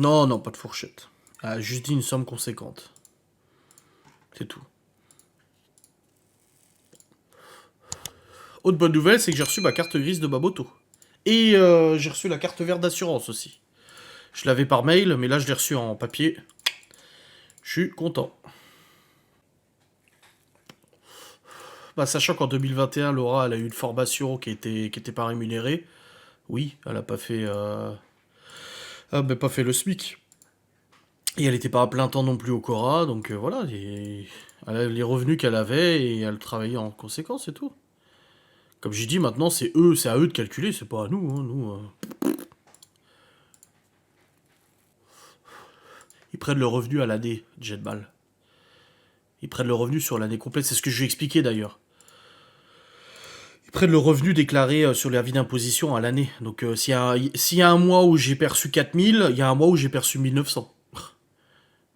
Non, non, pas de fourchette. Ah, juste dit une somme conséquente. C'est tout. Autre bonne nouvelle, c'est que j'ai reçu ma carte grise de ma moto. Et j'ai reçu la carte verte d'assurance aussi. Je l'avais par mail, mais là je l'ai reçu en papier. Je suis content. Bah, sachant qu'en 2021, Laura, elle a eu une formation qui était pas rémunérée. Oui, elle a pas fait, pas fait le SMIC. Et elle était pas à plein temps non plus au Cora, donc voilà, elle a les revenus qu'elle avait et elle travaillait en conséquence, c'est tout. Comme j'ai dit, maintenant c'est à eux de calculer, c'est pas à nous, hein, nous. Ils prennent le revenu à l'année, Jetball. Ils prennent le revenu sur l'année complète, c'est ce que je lui ai expliqué d'ailleurs. Ils prennent le revenu déclaré sur l'avis d'imposition à l'année. Donc s'il y a un mois où j'ai perçu 4000, il y a un mois où j'ai perçu 1900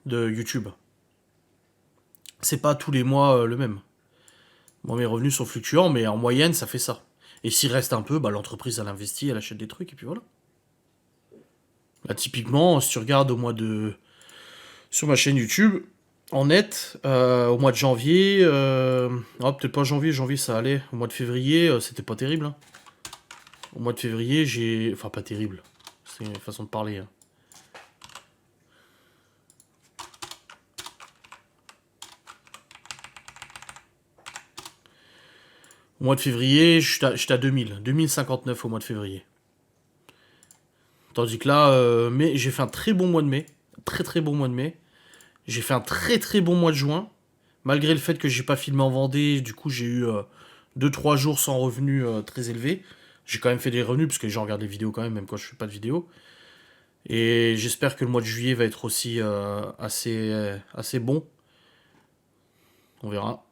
de YouTube. C'est pas tous les mois le même. Moi, mes revenus sont fluctuants, mais en moyenne, ça fait ça. Et s'il reste un peu, bah, l'entreprise, elle investit, elle achète des trucs, et puis voilà. Là, typiquement, si tu regardes au mois de... sur ma chaîne YouTube, en net, au mois de janvier... oh, peut-être pas janvier, janvier, ça allait. Au mois de février, c'était pas terrible. Hein. Au mois de février, j'ai... Enfin, pas terrible. C'est une façon de parler. Hein. Au mois de février, j'étais à 2000. 2059 au mois de février. Tandis que là, j'ai fait un très bon mois de mai. Très très bon mois de mai. J'ai fait un très très bon mois de juin. Malgré le fait que j'ai pas filmé en Vendée, du coup j'ai eu 2-3 jours sans revenus très élevés. J'ai quand même fait des revenus parce que les gens regardent les vidéos quand même, même quand je fais pas de vidéos. Et j'espère que le mois de juillet va être aussi assez bon. On verra.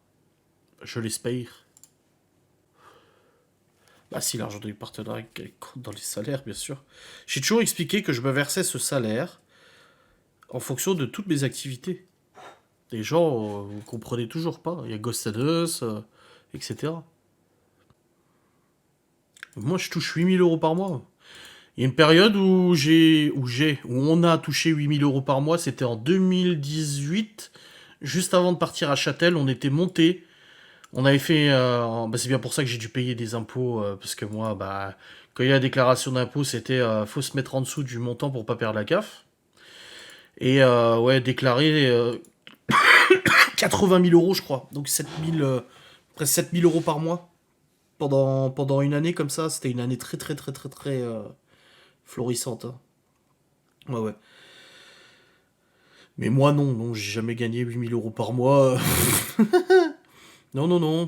Je l'espère. Bah si, l'argent du partenariat compte dans les salaires, bien sûr. J'ai toujours expliqué que je me versais ce salaire en fonction de toutes mes activités. Les gens, vous comprenez toujours pas. Il y a Ghost Us, etc. Moi, je touche 8 000 € par mois. Il y a une période où on a touché 8 000 € par mois, c'était en 2018. Juste avant de partir à Châtel, on était monté. On avait fait. C'est bien pour ça que j'ai dû payer des impôts, parce que moi, bah, quand il y a la déclaration d'impôt, c'était faut se mettre en dessous du montant pour pas perdre la CAF. Et ouais, déclarer 80 000 €, je crois. Donc 7 000, presque 7 000 € par mois pendant une année comme ça. C'était une année très très très très très florissante. Hein. Ouais, ouais. Mais moi, non, non, j'ai jamais gagné 8 000 € par mois. Non, non, non.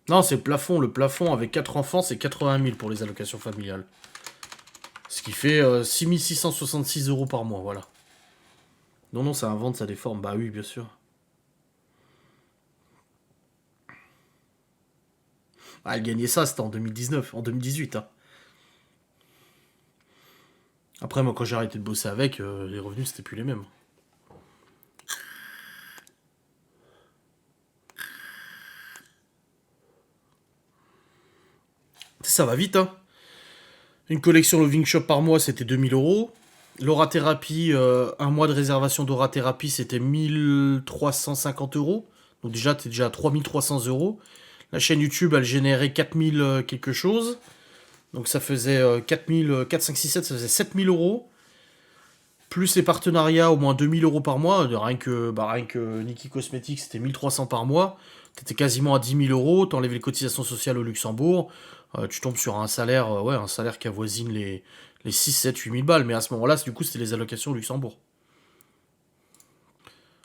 Non, c'est le plafond. Le plafond avec 4 enfants, c'est 80 000 pour les allocations familiales. Ce qui fait 6 666 € par mois, voilà. Non, non, ça invente, ça déforme. Bah oui, bien sûr. Ah, elle gagnait ça, c'était en 2019, en 2018. Hein. Après, moi, quand j'ai arrêté de bosser avec, les revenus, c'était plus les mêmes. Ça va vite, hein. Une collection Loving Shop par mois, c'était 2 000 €. L'aurathérapie, un mois de réservation d'aurathérapie, c'était 1 350 €. Donc déjà, t'es déjà à 3 300 €. La chaîne YouTube, elle générait 4 000 quelque chose. Donc ça faisait 4 5 6 7, ça faisait 7 000 €. Plus les partenariats, au moins 2 000 € par mois. Rien que Nikki Cosmetics, c'était 1 300 par mois. T'étais quasiment à 10 000 €. T'enlèves les cotisations sociales au Luxembourg. Tu tombes sur un salaire, un salaire qui avoisine les 6 7 8 000 balles. Mais à ce moment-là, du coup, c'était les allocations au Luxembourg.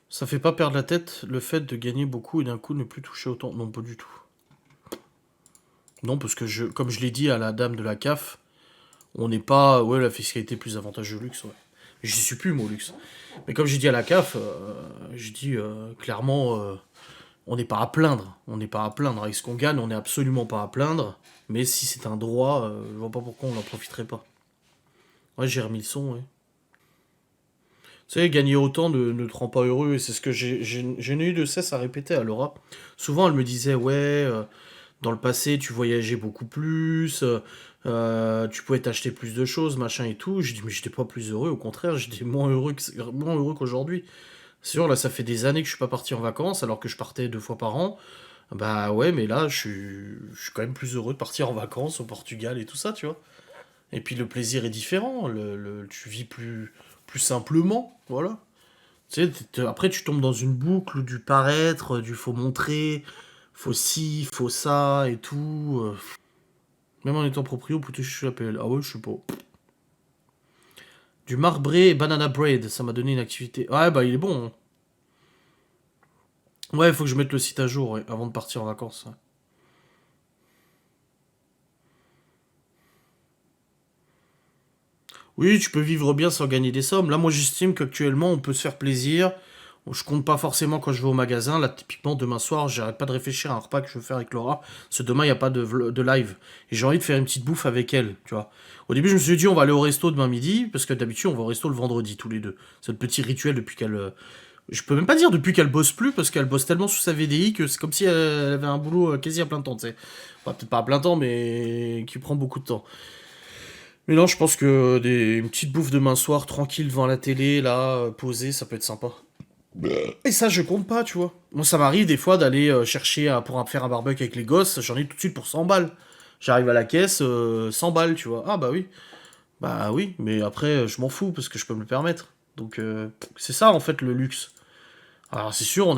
Ça fait pas perdre la tête le fait de gagner beaucoup et d'un coup ne plus toucher autant. Non, pas du tout. Non, parce que comme je l'ai dit à la dame de la CAF, on n'est pas. Ouais, la fiscalité plus avantageuse au luxe, ouais. J'y suis plus, moi, au luxe. Mais comme j'ai dit à la CAF, j'ai dit clairement, on n'est pas à plaindre. On n'est pas à plaindre. Avec ce qu'on gagne, on n'est absolument pas à plaindre. Mais si c'est un droit, je vois pas pourquoi on n'en profiterait pas. Ouais, j'ai remis le son, ouais. Tu sais, gagner autant ne te rend pas heureux. Et c'est ce que j'ai eu de cesse à répéter à Laura. Souvent, elle me disait, ouais, Dans le passé, tu voyageais beaucoup plus, tu pouvais t'acheter plus de choses, machin et tout. Je dis, mais j'étais pas plus heureux, au contraire, j'étais moins heureux qu'aujourd'hui. C'est sûr, là, ça fait des années que je suis pas parti en vacances, alors que je partais 2 fois par an. Bah ouais, mais là, je suis quand même plus heureux de partir en vacances au Portugal et tout ça, tu vois. Et puis le plaisir est différent, tu vis plus simplement, voilà. Tu sais, après, tu tombes dans une boucle du paraître, du faut montrer, faut ci, faut ça et tout. Même en étant proprio, peut-être je l'appelle. Ah ouais, je sais pas. Du marbré et banana bread, ça m'a donné une activité. Ouais, bah il est bon, hein. Ouais, il faut que je mette le site à jour, ouais, avant de partir en vacances, ouais. Oui, tu peux vivre bien sans gagner des sommes. Là, moi, j'estime qu'actuellement, on peut se faire plaisir. Je compte pas forcément quand je vais au magasin. Là, typiquement, demain soir, j'arrête pas de réfléchir à un repas que je veux faire avec Laura. Parce que demain, il n'y a pas de live. Et j'ai envie de faire une petite bouffe avec elle, tu vois. Au début, je me suis dit, on va aller au resto demain midi. Parce que d'habitude, on va au resto le vendredi, tous les deux. C'est le petit rituel depuis qu'elle. Je peux même pas dire depuis qu'elle bosse plus. Parce qu'elle bosse tellement sous sa VDI que c'est comme si elle avait un boulot quasi à plein temps, tu sais. Enfin, peut-être pas à plein temps, mais qui prend beaucoup de temps. Mais non, je pense que une petite bouffe demain soir, tranquille devant la télé, là, posée, ça peut être sympa. Et ça, je compte pas, tu vois. Moi, ça m'arrive des fois d'aller chercher pour faire un barbecue avec les gosses, j'en ai tout de suite pour 100 balles. J'arrive à la caisse, 100 balles, tu vois. Ah bah oui. Bah oui, mais après, je m'en fous parce que je peux me le permettre. Donc, c'est ça, en fait, le luxe. Alors, c'est sûr,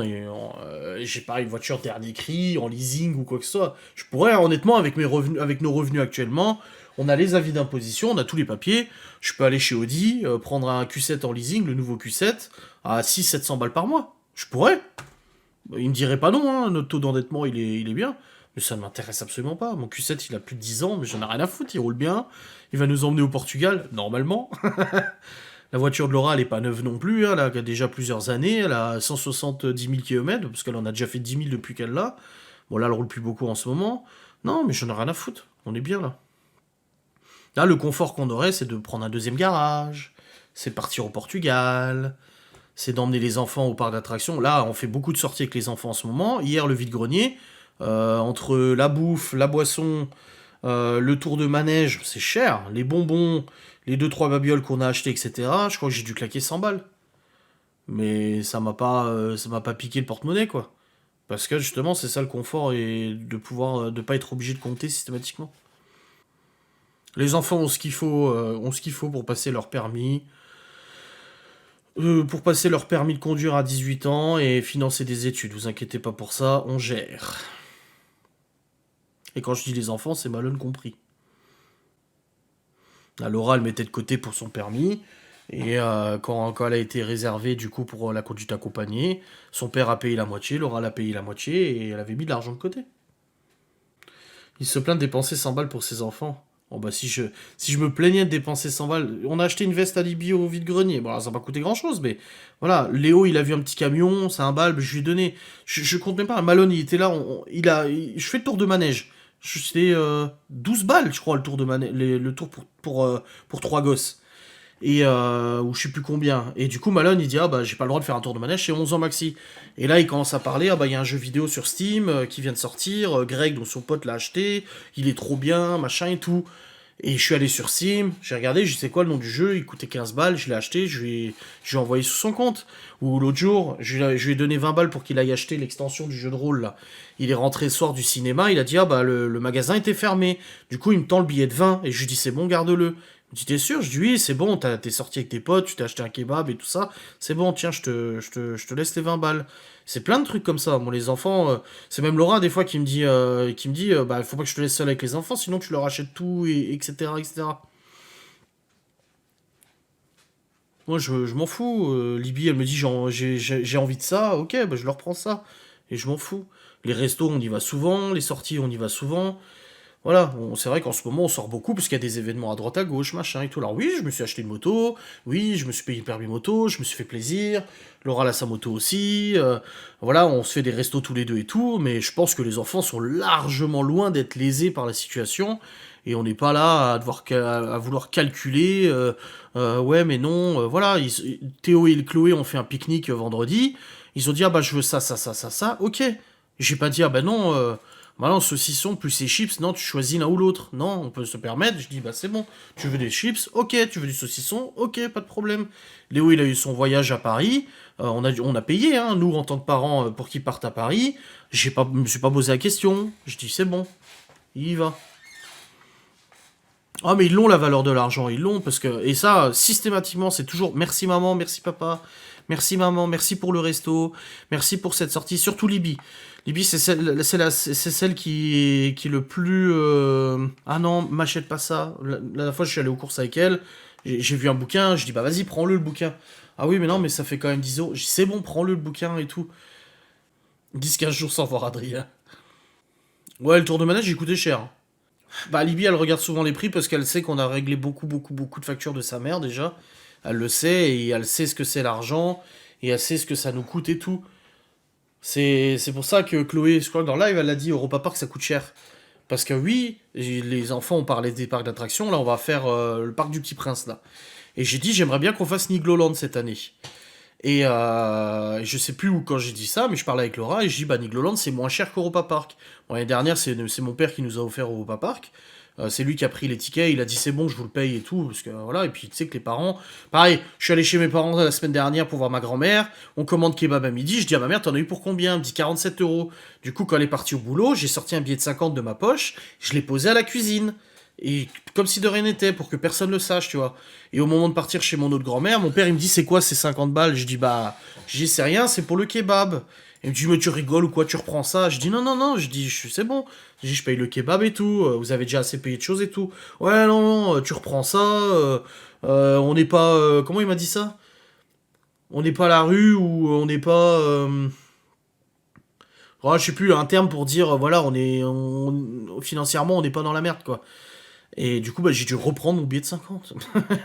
j'ai pas une voiture dernier cri, en leasing ou quoi que ce soit. Je pourrais, hein, honnêtement, avec nos revenus actuellement, on a les avis d'imposition, on a tous les papiers. Je peux aller chez Audi, prendre un Q7 en leasing, le nouveau Q7, à 600-700 balles par mois. Je pourrais. Il me dirait pas non, hein, notre taux d'endettement, il est bien. Mais ça ne m'intéresse absolument pas. Mon Q7, il a plus de 10 ans, mais j'en ai rien à foutre, il roule bien. Il va nous emmener au Portugal, normalement. La voiture de Laura, elle est pas neuve non plus, hein, elle a déjà plusieurs années, elle a 170 000 km, parce qu'elle en a déjà fait 10 000 depuis qu'elle l'a. Bon, là, elle roule plus beaucoup en ce moment. Non, mais j'en ai rien à foutre, on est bien là. Là, le confort qu'on aurait, c'est de prendre un deuxième garage, c'est de partir au Portugal, c'est d'emmener les enfants au parc d'attractions. Là, on fait beaucoup de sorties avec les enfants en ce moment. Hier, le vide-grenier, entre la bouffe, la boisson, le tour de manège, c'est cher. Les bonbons, les deux trois babioles qu'on a achetées, etc. Je crois que j'ai dû claquer 100 balles. Mais ça m'a pas piqué le porte-monnaie, quoi. Parce que justement, c'est ça le confort et de pouvoir, de pas être obligé de compter systématiquement. Les enfants ont ce qu'il faut pour passer leur permis, de conduire à 18 ans et financer des études. Vous inquiétez pas pour ça, on gère. Et quand je dis les enfants, c'est Malone compris. La Laura, elle mettait de côté pour son permis. Et quand elle a été réservée du coup pour la conduite accompagnée, son père a payé la moitié, Laura l'a payé la moitié et elle avait mis de l'argent de côté. Il se plaint de dépenser 100 balles pour ses enfants. Bon bah si je me plaignais de dépenser 100 balles, on a acheté une veste Alibi au vide-grenier. Bon alors, ça va pas coûté grand chose, mais voilà, Léo il a vu un petit camion, c'est un balle, je lui ai donné. Je compte même pas, Malone il était là, je fais le tour de manège. C'était 12 balles je crois le tour de manège, le tour pour 3 gosses. Et ou je sais plus combien. Et du coup, Malone, il dit, ah bah j'ai pas le droit de faire un tour de manège, c'est 11 ans maxi. Et là, il commence à parler, ah bah il y a un jeu vidéo sur Steam qui vient de sortir, Greg, dont son pote l'a acheté, il est trop bien, machin et tout. Et je suis allé sur Steam, j'ai regardé, je sais quoi le nom du jeu, il coûtait 15 balles, je l'ai acheté, je lui ai envoyé sous son compte. Ou l'autre jour, je lui ai donné 20 balles pour qu'il aille acheter l'extension du jeu de rôle là. Il est rentré ce soir du cinéma, il a dit, ah bah le magasin était fermé. Du coup, il me tend le billet de 20 et je lui dis, c'est bon, garde-le. Il me dit, t'es sûr? Je dis, oui, c'est bon, t'es sorti avec tes potes, tu t'es acheté un kebab et tout ça. C'est bon, tiens, je te laisse les 20 balles. C'est plein de trucs comme ça. Bon, les enfants, c'est même Laura des fois qui me dit, bah, faut pas que je te laisse seul avec les enfants, sinon tu leur achètes tout, etc., etc. Moi, je m'en fous. Libye, elle me dit, j'ai envie de ça, ok, bah, je leur prends ça. Et je m'en fous. Les restos, on y va souvent, les sorties, on y va souvent. Voilà, c'est vrai qu'en ce moment on sort beaucoup parce qu'il y a des événements à droite à gauche, machin et tout. Alors oui, je me suis acheté une moto, oui, je me suis payé le permis moto, je me suis fait plaisir, Laura a sa moto aussi, voilà, on se fait des restos tous les deux et tout, mais je pense que les enfants sont largement loin d'être lésés par la situation et on n'est pas là à à vouloir calculer, ouais mais non, voilà, Théo et Chloé ont fait un pique-nique vendredi, ils ont dit ah bah je veux ça, ça, ça, ça, ça, ok. J'ai pas dit ah bah non, Maintenant, saucisson plus les chips, non, tu choisis l'un ou l'autre. Non, on peut se permettre. Je dis, bah c'est bon. Tu veux des chips? Ok. Tu veux du saucisson? Ok, pas de problème. Léo, il a eu son voyage à Paris. On a payé, hein, nous, en tant que parents, pour qu'il parte à Paris. Je me suis pas posé la question. Je dis, c'est bon. Il y va. Ah mais ils l'ont la valeur de l'argent, ils l'ont parce que et ça systématiquement c'est toujours merci maman, merci papa, merci maman, merci pour le resto, merci pour cette sortie, surtout Libye. Libye c'est celle qui est le plus ah non m'achète pas ça. La dernière fois je suis allé aux courses avec elle, j'ai vu un bouquin, je dis bah vas-y prends-le le bouquin. Ah oui mais non mais ça fait quand même 10 euros. Je dis c'est bon prends-le le bouquin et tout. 10-15 jours sans voir Adrien. Ouais le tour de manège il coûtait cher. Bah, Libye, elle regarde souvent les prix parce qu'elle sait qu'on a réglé beaucoup, beaucoup, beaucoup de factures de sa mère déjà. Elle le sait et elle sait ce que c'est l'argent et elle sait ce que ça nous coûte et tout. C'est pour ça que Chloé, je crois que dans live, elle a dit Europa Park ça coûte cher. Parce que oui, les enfants ont parlé des parcs d'attractions, là on va faire le parc du Petit Prince là. Et j'ai dit j'aimerais bien qu'on fasse Nigloland cette année. Et je sais plus où quand j'ai dit ça, mais je parlais avec Laura et je dis bah Nigloland c'est moins cher qu'Europa Park. Bon, l'année dernière c'est mon père qui nous a offert Europa Park. C'est lui qui a pris les tickets, il a dit c'est bon, je vous le paye et tout, parce que voilà, et puis tu sais que les parents. Pareil, je suis allé chez mes parents la semaine dernière pour voir ma grand-mère, on commande kebab à midi, je dis à ma mère, t'en as eu pour combien? Elle me dit 47 euros. Du coup, quand elle est partie au boulot, j'ai sorti un billet de 50 de ma poche, je l'ai posé à la cuisine. Et comme si de rien n'était, pour que personne le sache, tu vois. Et au moment de partir chez mon autre grand-mère, mon père il me dit c'est quoi ces 50 balles? Je dis bah, je dis c'est rien, c'est pour le kebab. Il me dit mais tu rigoles ou quoi, tu reprends ça? Je dis non non non, je dis c'est bon. Je dis je paye le kebab et tout, vous avez déjà assez payé de choses et tout. Ouais non non, tu reprends ça, on n'est pas comment il m'a dit ça? On n'est pas à la rue ou on n'est pas je sais plus un terme pour dire voilà, financièrement on n'est pas dans la merde quoi. Et du coup, bah, j'ai dû reprendre mon billet de 50.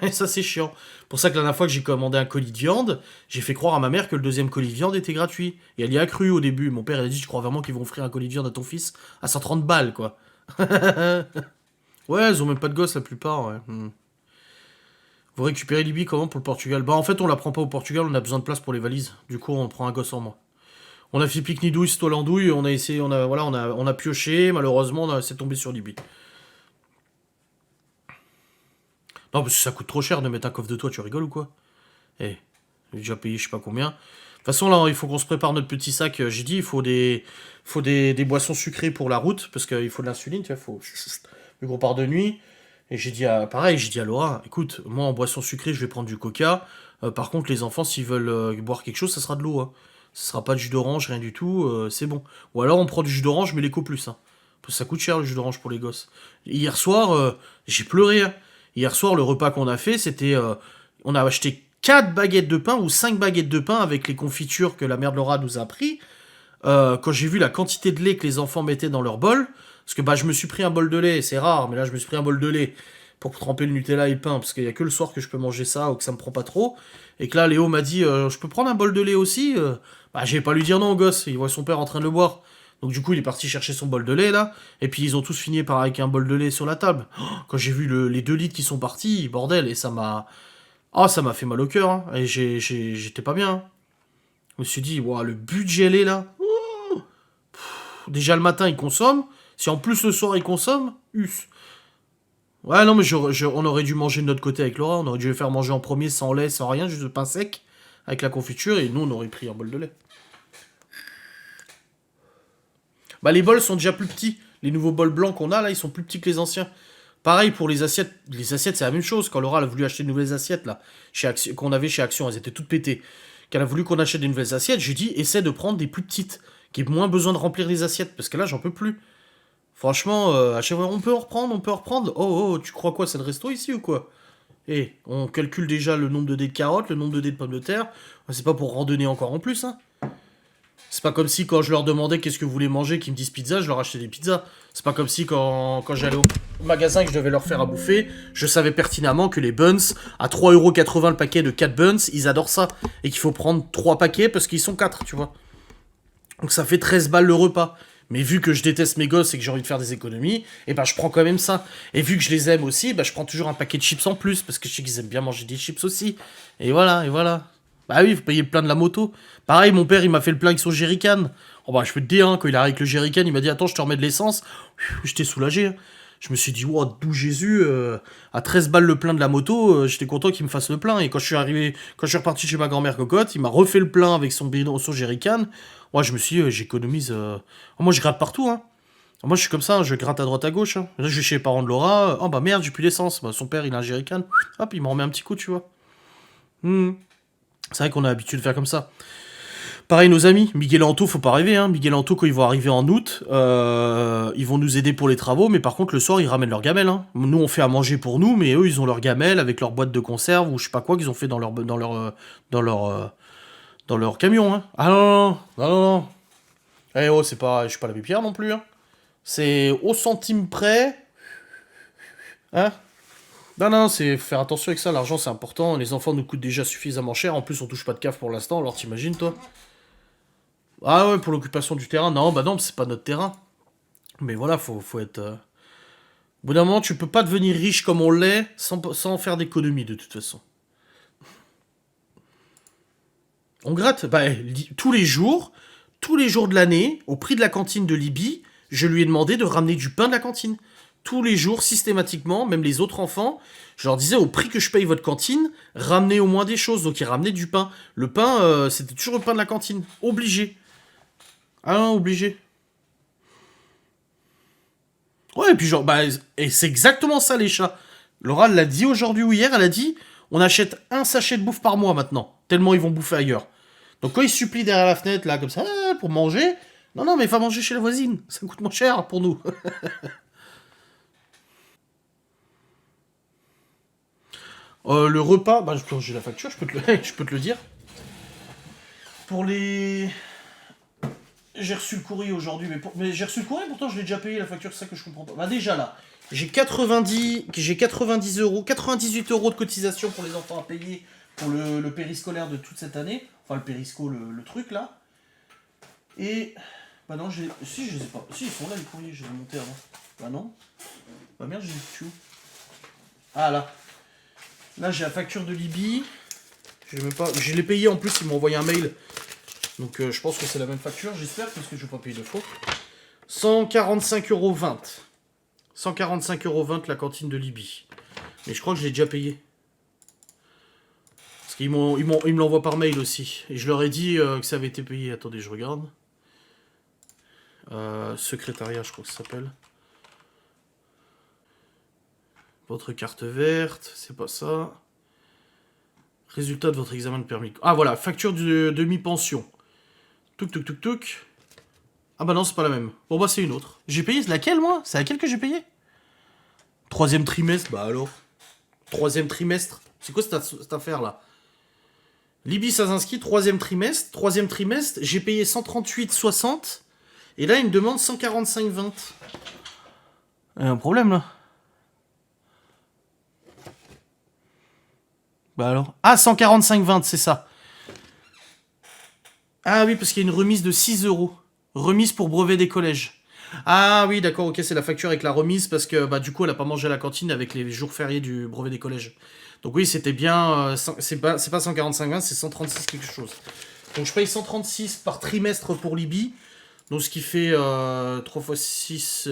Et ça, c'est chiant. Pour ça que la dernière fois que j'ai commandé un colis de viande, j'ai fait croire à ma mère que le deuxième colis de viande était gratuit. Et elle y a cru au début. Mon père, il a dit, je crois vraiment qu'ils vont offrir un colis de viande à ton fils à 130 balles, quoi. Ouais, ils ont même pas de gosse, la plupart, ouais. Vous récupérez Libye comment pour le Portugal? Bah, en fait, on la prend pas au Portugal, on a besoin de place pour les valises. Du coup, on prend un gosse en moins. On a fait pique-nidouille, c'est l'andouille, on a essayé, on a pioché, malheureusement, c'est tombé sur Libye. Non, parce que ça coûte trop cher de mettre un coffre de toit, tu rigoles ou quoi? Eh, j'ai déjà payé je sais pas combien. De toute façon, là, il faut qu'on se prépare notre petit sac. J'ai dit, il faut des boissons sucrées pour la route, parce qu'il faut de l'insuline, tu vois, vu qu'on part de nuit. Et pareil, j'ai dit à Laura, écoute, moi en boisson sucrée, je vais prendre du coca. Par contre, les enfants, s'ils veulent boire quelque chose, ça sera de l'eau, hein. Ce sera pas de jus d'orange, rien du tout, c'est bon. Ou alors on prend du jus d'orange, mais l'éco plus, hein. Parce que ça coûte cher le jus d'orange pour les gosses. Hier soir, j'ai pleuré, hein. Hier soir, le repas qu'on a fait, c'était. On a acheté 4 baguettes de pain ou 5 baguettes de pain avec les confitures que la mère de Laura nous a pris. Quand j'ai vu la quantité de lait que les enfants mettaient dans leur bol, parce que bah, je me suis pris un bol de lait, c'est rare, mais là je me suis pris un bol de lait pour tremper le Nutella et le pain, parce qu'il y a que le soir que je peux manger ça ou que ça me prend pas trop. Et que là, Léo m'a dit je peux prendre un bol de lait aussi Bah, j'ai pas lui dire non au gosse, il voit son père en train de le boire. Donc du coup, il est parti chercher son bol de lait là, et puis ils ont tous fini par avec un bol de lait sur la table. Oh, quand j'ai vu les 2 litres qui sont partis, bordel, et ça m'a fait mal au cœur, hein, et j'étais pas bien, hein. Je me suis dit, waouh, le budget lait là. Déjà le matin, il consomme. Si en plus le soir, il consomme, us. Ouais, non, mais on aurait dû manger de notre côté avec Laura. On aurait dû le faire manger en premier sans lait, sans rien, juste de pain sec, avec la confiture, et nous, on aurait pris un bol de lait. Bah, les bols sont déjà plus petits. Les nouveaux bols blancs qu'on a là, ils sont plus petits que les anciens. Pareil pour les assiettes. Les assiettes, c'est la même chose. Quand Laura elle a voulu acheter de nouvelles assiettes là, qu'on avait chez Action, elles étaient toutes pétées. Qu'elle a voulu qu'on achète des nouvelles assiettes, j'ai dit essaie de prendre des plus petites, qui aient moins besoin de remplir les assiettes, parce que là, j'en peux plus. Franchement, à chaque fois, on peut en reprendre, on peut en reprendre. Oh, oh, tu crois quoi, c'est le resto ici ou quoi? Eh, on calcule déjà le nombre de dés de carottes, le nombre de dés de pommes de terre. C'est pas pour randonner encore en plus, hein. C'est pas comme si quand je leur demandais qu'est-ce que vous voulez manger, qu'ils me disent pizza, je leur achetais des pizzas. C'est pas comme si quand j'allais au magasin et que je devais leur faire à bouffer, je savais pertinemment que les buns, à 3,80€ le paquet de 4 buns, ils adorent ça. Et qu'il faut prendre 3 paquets parce qu'ils sont 4, tu vois. Donc ça fait 13 balles le repas. Mais vu que je déteste mes gosses et que j'ai envie de faire des économies, et ben je prends quand même ça. Et vu que je les aime aussi, ben je prends toujours un paquet de chips en plus, parce que je sais qu'ils aiment bien manger des chips aussi. Et voilà, et voilà. Bah oui, faut payer le plein de la moto. Pareil, mon père, il m'a fait le plein avec son jerrycan. Oh bah, je peux te dire, hein, quand il arrive avec le jerrycan, il m'a dit, attends, je te remets de l'essence. J'étais soulagé, hein. Je me suis dit, wow, d'où Jésus, à 13 balles le plein de la moto, j'étais content qu'il me fasse le plein. Et quand je suis reparti chez ma grand-mère cocotte, il m'a refait le plein avec son bidon, son jerrycan. Moi, je me suis dit, j'économise. Oh, moi, je gratte partout, hein. Moi, je suis comme ça, hein, je gratte à droite à gauche, hein. Là, je vais chez les parents de Laura. Oh bah merde, j'ai plus d'essence. Bah, son père, il a un jerrycan. Hop, il m'en remet un petit coup, tu vois. Hmm. C'est vrai qu'on a l'habitude de faire comme ça. Pareil, nos amis, Miguel et Anto, faut pas rêver, hein. Miguel et Anto, quand ils vont arriver en août, ils vont nous aider pour les travaux, mais par contre, le soir, ils ramènent leur gamelle, hein. Nous, on fait à manger pour nous, mais eux, ils ont leur gamelle avec leur boîte de conserve ou je sais pas quoi qu'ils ont fait dans leur, dans leur camion, hein. Ah non, non, non, non, non. Eh oh, c'est pas, je suis pas la Pierre non plus, hein. C'est au centime près, hein. Non, non, c'est faire attention avec ça, l'argent c'est important, les enfants nous coûtent déjà suffisamment cher, en plus on touche pas de cave pour l'instant, alors t'imagines toi. Ah ouais, pour l'occupation du terrain, non, bah non, c'est pas notre terrain. Mais voilà, faut être... Au bout d'un moment, tu peux pas devenir riche comme on l'est sans faire d'économie, de toute façon. On gratte, bah, tous les jours de l'année, au prix de la cantine de Libye, je lui ai demandé de ramener du pain de la cantine. Tous les jours, systématiquement, même les autres enfants, je leur disais, au prix que je paye votre cantine, ramenez au moins des choses. Donc ils ramenaient du pain. Le pain, c'était toujours le pain de la cantine. Obligé. Ah non, obligé. Ouais, et puis genre, bah, et c'est exactement ça les chats. Laura l'a dit aujourd'hui ou hier, elle a dit, on achète un sachet de bouffe par mois maintenant, tellement ils vont bouffer ailleurs. Donc quand ils supplient derrière la fenêtre, là, comme ça, pour manger, non, non, mais va manger chez la voisine, ça coûte moins cher pour nous. Le repas, bah, quand j'ai la facture, je peux te le dire. Pour les... J'ai reçu le courrier aujourd'hui, mais j'ai reçu le courrier, pourtant je l'ai déjà payé la facture, c'est ça que je comprends pas. Bah déjà là, j'ai 90 euros, 98 euros de cotisation pour les enfants à payer pour le périscolaire de toute cette année. Enfin le périsco, le truc là. Et... Bah non, si je les ai pas. Si ils sont là les courriers, je les ai montés avant. Bah non. Bah merde, j'ai foutu où? Ah là. Là j'ai la facture de Libye. Je l'ai payé en plus, ils m'ont envoyé un mail. Donc je pense que c'est la même facture, j'espère, parce que je vais pas payer deux fois. 145,20 €. 145,20 € la cantine de Libye. Mais je crois que je l'ai déjà payé. Parce qu'ils ils me l'envoient par mail aussi. Et je leur ai dit que ça avait été payé. Attendez, je regarde. Secrétariat, je crois que ça s'appelle. Votre carte verte, c'est pas ça. Résultat de votre examen de permis. Ah voilà, facture de demi-pension. Touk touk touk touk. Ah bah non, c'est pas la même. Bon bah c'est une autre. J'ai payé laquelle moi? C'est laquelle que j'ai payé? Troisième trimestre, bah alors. Troisième trimestre. C'est quoi cette affaire là? Libye Sazinski, troisième trimestre. Troisième trimestre, j'ai payé 138,60. Et là, il me demande 145,20. Il y a un problème là. Bah alors. Ah, 145,20, c'est ça. Ah oui, parce qu'il y a une remise de 6 euros. Remise pour brevet des collèges. Ah oui, d'accord, ok, c'est la facture avec la remise parce que bah du coup elle a pas mangé à la cantine avec les jours fériés du brevet des collèges. Donc oui, c'était bien, c'est pas 145,20, c'est 136 quelque chose. Donc je paye 136 par trimestre pour Libye. Donc ce qui fait 3 x 6,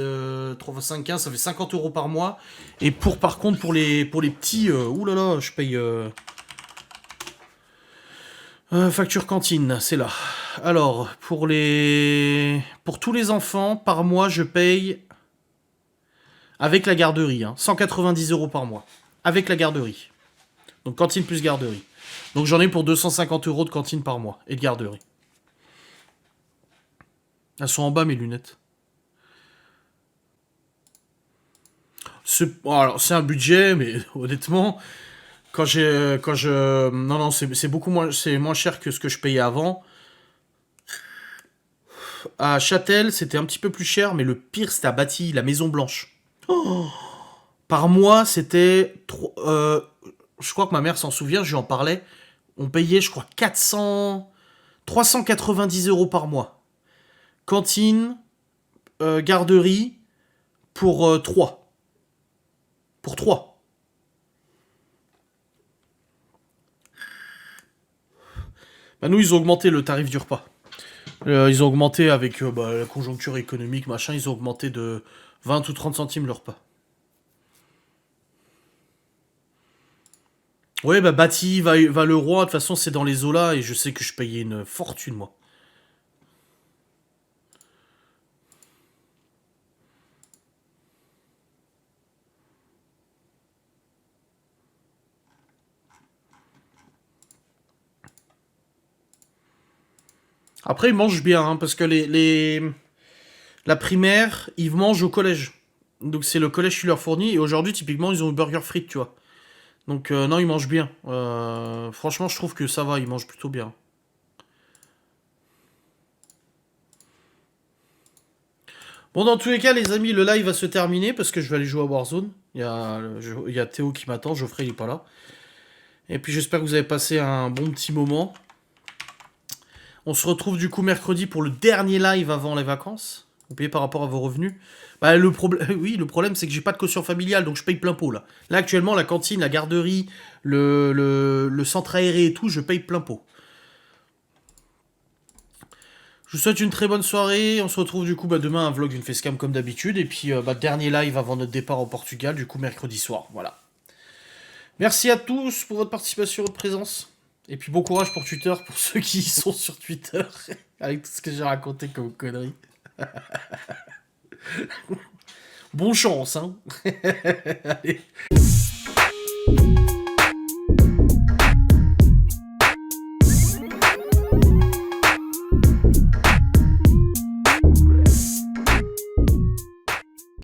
3 x 5, 15, ça fait 50 euros par mois. Et par contre pour les petits, oulala, je paye... facture cantine, c'est là. Alors, pour tous les enfants, par mois, je paye, avec la garderie, hein, 190 € par mois. Avec la garderie. Donc cantine plus garderie. Donc j'en ai pour 250 € de cantine par mois et de garderie. Elles sont en bas mes lunettes. Alors c'est un budget, mais honnêtement, non non c'est beaucoup moins, c'est moins cher que ce que je payais avant. À Châtel, c'était un petit peu plus cher, mais le pire, c'était à Bâti, la Maison Blanche. Oh, par mois, c'était... je crois que ma mère s'en souvient, je lui en parlais. On payait, je crois, 390 € par mois. Cantine, garderie, pour 3. Pour 3. Bah nous, ils ont augmenté le tarif du repas. Ils ont augmenté avec la conjoncture économique, machin, ils ont augmenté de 20 ou 30 centimes le repas. Ouais, bah Bati, va le roi, de toute façon c'est dans les eaux là, et je sais que je payais une fortune moi. Après ils mangent bien, hein, parce que la primaire, ils mangent au collège. Donc c'est le collège qui leur fournit, et aujourd'hui typiquement ils ont eu burger frites, tu vois. Donc non, ils mangent bien. Franchement, je trouve que ça va, ils mangent plutôt bien. Bon, dans tous les cas, les amis, le live va se terminer parce que je vais aller jouer à Warzone. Il y a Théo qui m'attend, Geoffrey il est pas là. Et puis j'espère que vous avez passé un bon petit moment. On se retrouve du coup mercredi pour le dernier live avant les vacances. Vous payez par rapport à vos revenus. Bah, oui, le problème c'est que j'ai pas de caution familiale, donc je paye plein pot là. Là actuellement, la cantine, la garderie, le centre aéré et tout, je paye plein pot. Je vous souhaite une très bonne soirée. On se retrouve du coup demain un vlog d'une facecam comme d'habitude. Et puis dernier live avant notre départ au Portugal, du coup mercredi soir. Voilà. Merci à tous pour votre participation et votre présence. Et puis bon courage pour Twitter, pour ceux qui sont sur Twitter, avec tout ce que j'ai raconté comme conneries. Bon chance, hein. Allez.